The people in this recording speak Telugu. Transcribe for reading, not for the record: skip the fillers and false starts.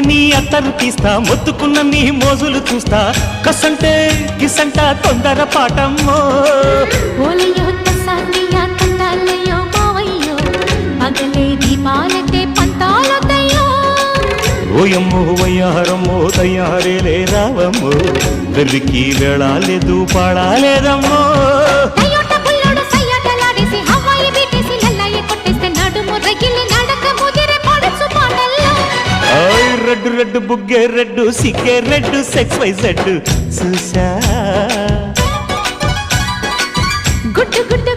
నీ అత్తరు తీస్తా మొత్తుకున్న నీ మోజులు చూస్తా కసంటే కిసంట తొందర పాటమ్మో ఓలయ్యో తసానియా తంటాలయ్యో మావయ్యో పగలే దీపాలకే పంతాలొద్దయ్యో ఓయమ్మో వయ్యారమ్మో తయారేలే రావమ్మో వెర్రికి వేళాలేదు పాడాలేదమ్మో రెడ్డు రెడ్డు బుగ్గే రెడ్డు సిగ్గే రెడ్డు సెక్స్ వై జెడ్ చూసా గుడ్డు గుడ్డు